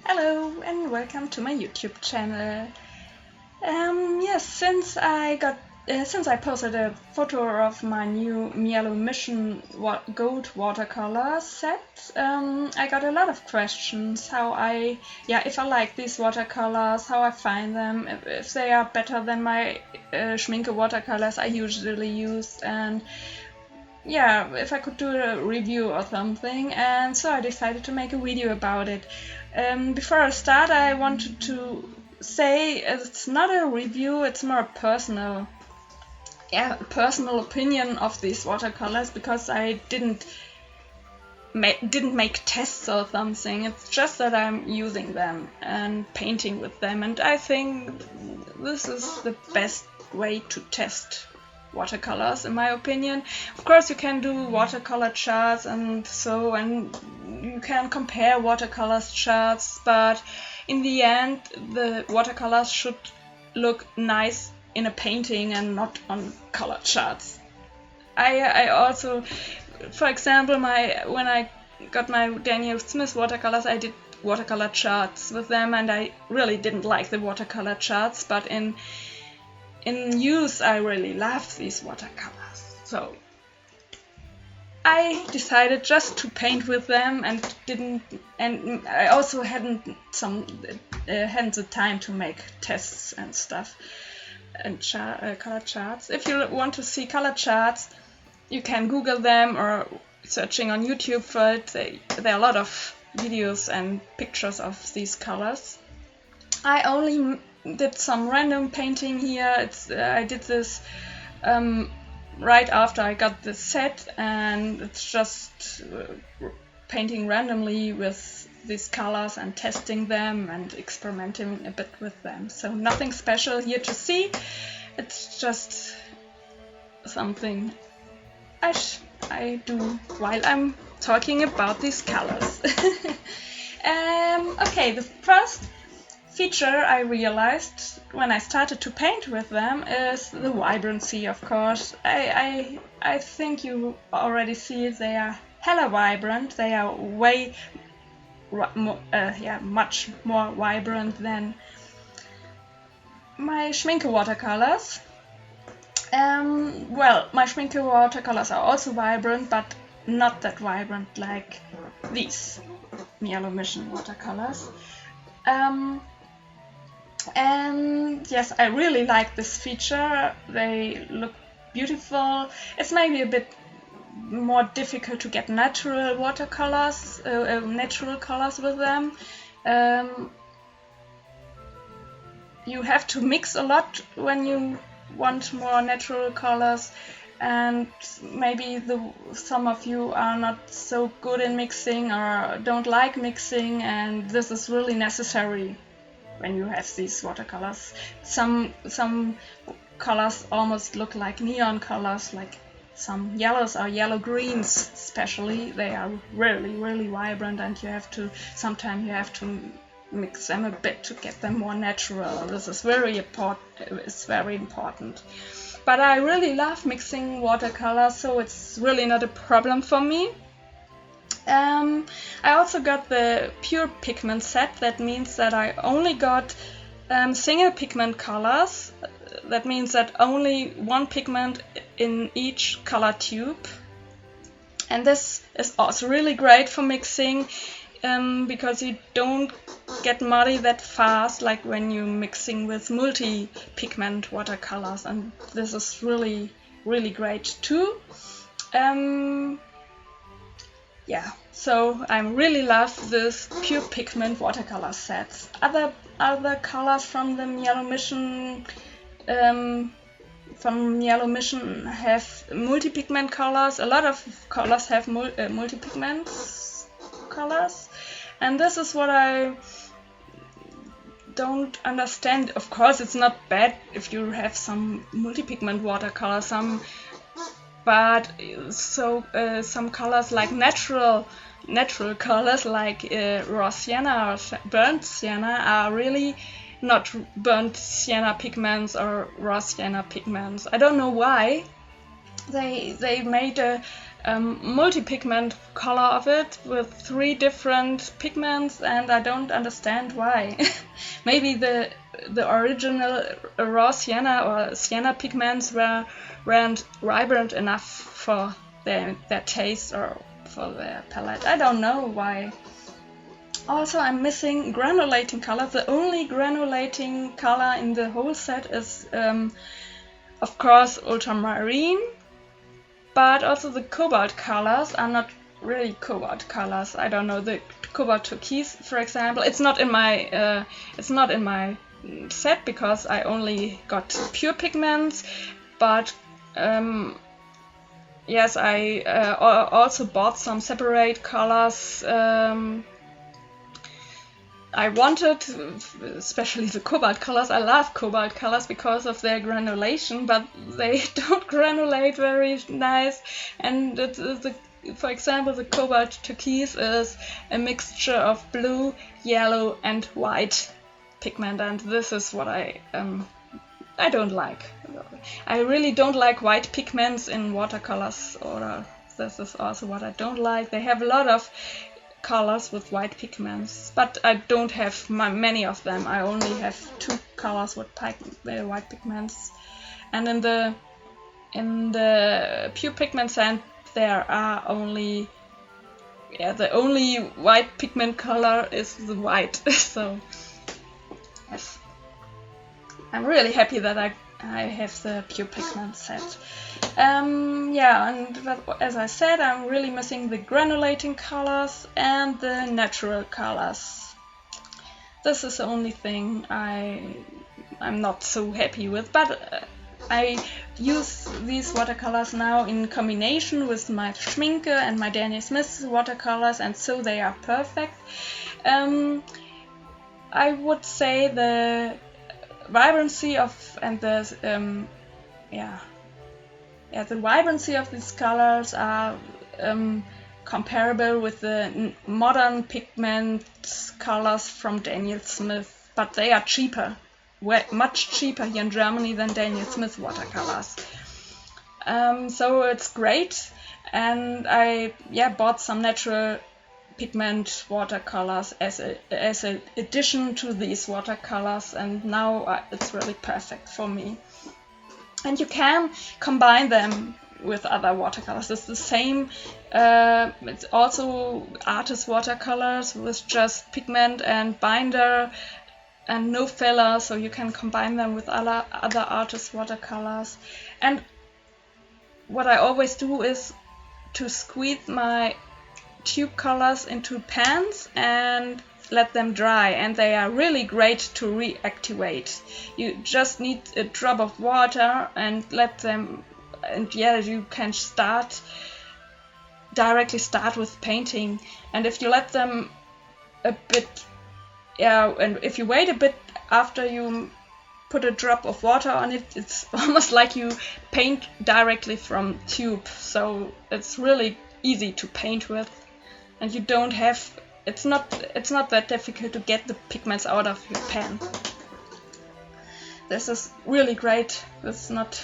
Hello and welcome to my YouTube channel. Yes, since I posted a photo of my new Mijello Mission Gold Watercolor set, I got a lot of questions. If I like these watercolors, how I find them, if they are better than my Schminke watercolors I usually use, and yeah, if I could do a review or something, and so I decided to make a video about it. Before I start, I wanted to say it's not a review, it's more a personal opinion of these watercolors, because I didn't make tests or something. It's just that I'm using them and painting with them, and I think this is the best way to test watercolors, in my opinion. Of course, you can do watercolor charts and you can compare watercolors charts, but in the end the watercolors should look nice in a painting and not on color charts. I also, for example, when I got my Daniel Smith watercolors, I did watercolor charts with them, and I really didn't like the watercolor charts, but in use I really love these watercolors. So I decided just to paint with them, and I also hadn't the time to make tests and stuff and color charts. If you want to see color charts, you can Google them or searching on YouTube for it. There are a lot of videos and pictures of these colors. I only did some random painting here. I did this right after I got the set, and it's just painting randomly with these colors and testing them and experimenting a bit with them. So nothing special here to see. It's just something I do while I'm talking about these colors. Okay, the first feature I realized when I started to paint with them is the vibrancy, of course. I think you already see it. They are hella vibrant. They are much more vibrant than my Schminke watercolors. My Schminke watercolors are also vibrant, but not that vibrant like these Mijello Mission watercolors. And yes, I really like this feature. They look beautiful. It's maybe a bit more difficult to get natural watercolors, natural colors with them. You have to mix a lot when you want more natural colors, and maybe some of you are not so good in mixing or don't like mixing, and this is really necessary when you have these watercolors. Some colors almost look like neon colors, like some yellows or yellow greens especially. They are really, really vibrant, and sometimes you have to mix them a bit to get them more natural. This is very important. But I really love mixing watercolors, so it's really not a problem for me. I also got the pure pigment set. That means that I only got single pigment colors. That means that only one pigment in each color tube. And this is also really great for mixing, because you don't get muddy that fast like when you're mixing with multi-pigment watercolors, and this is really, really great too. So I really love this pure pigment watercolor sets. Other colors from the Mijello Mission have multi-pigment colors. A lot of colors have multi-pigment colors, and this is what I don't understand. Of course, it's not bad if you have some multi-pigment watercolors, but some colors like natural colors like raw sienna or burnt sienna are really not burnt sienna pigments or raw sienna pigments. I don't know why. They made a multi-pigment color of it with 3 different pigments, and I don't understand why. Maybe the original raw sienna or sienna pigments weren't vibrant enough for their taste or for their palette. I don't know why. Also, I'm missing granulating color. The only granulating color in the whole set is, of course, ultramarine. But also the cobalt colors are not really cobalt colors. I don't know, the cobalt turquoise, for example. It's not in my set because I only got pure pigments. But yes, I also bought some separate colors. I wanted, especially the cobalt colors. I love cobalt colors because of their granulation, but they don't granulate very nice. And for example, the cobalt turquoise is a mixture of blue, yellow, and white pigment, and this is what I don't like. I really don't like white pigments in watercolors, or this is also what I don't like. They have a lot of colors with white pigments, but I don't have many of them. I only have 2 colors with white pigments, and in the pure pigment set there are only the only white pigment color is the white. So yes, I'm really happy that I have the pure pigment set. Yeah, and as I said, I'm really missing the granulating colors and the natural colors. This is the only thing I'm not so happy with, but I use these watercolors now in combination with my Schminke and my Daniel Smith watercolors, and so they are perfect. I would say the vibrancy of the vibrancy of these colors are comparable with the modern pigment colors from Daniel Smith, but they are cheaper, much cheaper here in Germany than Daniel Smith watercolors. So it's great, and I bought some natural pigment watercolors as an addition to these watercolors, and now it's really perfect for me. And you can combine them with other watercolors. It's the same. It's also artist watercolors with just pigment and binder and no filler, so you can combine them with other artist watercolors. And what I always do is to squeeze my tube colors into pans and let them dry, and they are really great to reactivate. You just need a drop of water and let them, and you can directly start with painting. And if you let them a bit, and if you wait a bit after you put a drop of water on it, it's almost like you paint directly from tube. So it's really easy to paint with, and you don't have. It's not that difficult to get the pigments out of your pan. This is really great. It's not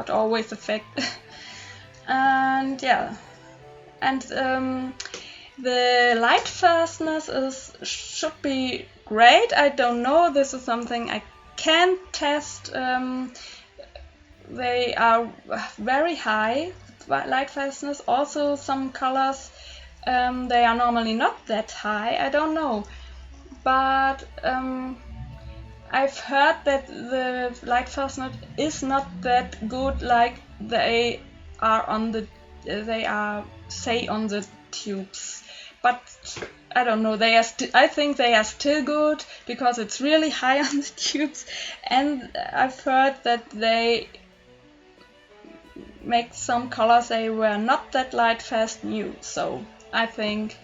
always the fact. And the light fastness should be great. I don't know. This is something I can test. They are very high light fastness. Also, some colors. They are normally not that high, I don't know, but I've heard that the light fastness is not that good like they are on the tubes, but I don't know, I think they are still good because it's really high on the tubes, and I've heard that they make some colors they were not that light fast new, so I think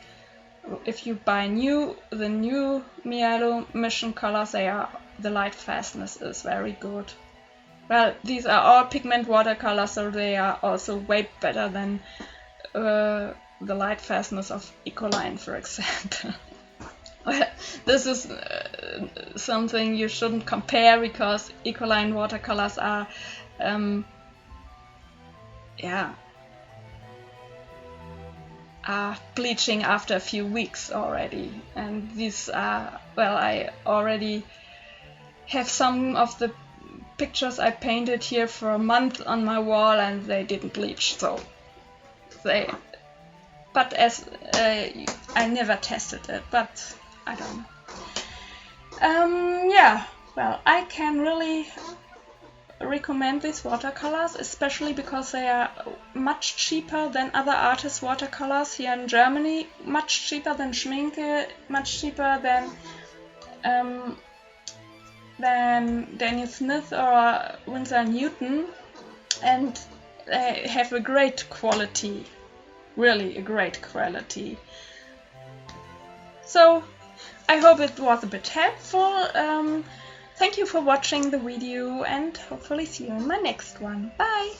if you buy the new Mijello Mission colors, the light fastness is very good. Well, these are all pigment watercolors, so they are also way better than the light fastness of Ecoline, for example. Well, this is something you shouldn't compare because Ecoline watercolors are are bleaching after a few weeks already. And these are, well, I already have some of the pictures I painted here for a month on my wall and they didn't bleach, so but as I never tested it, but I don't know. Yeah, well, I can really recommend these watercolors, especially because they are much cheaper than other artists' watercolors here in Germany, much cheaper than Schminke, much cheaper than Daniel Smith or Winsor & Newton, and they have a great quality, really a great quality. So I hope it was a bit helpful. Thank you for watching the video and hopefully see you in my next one. Bye!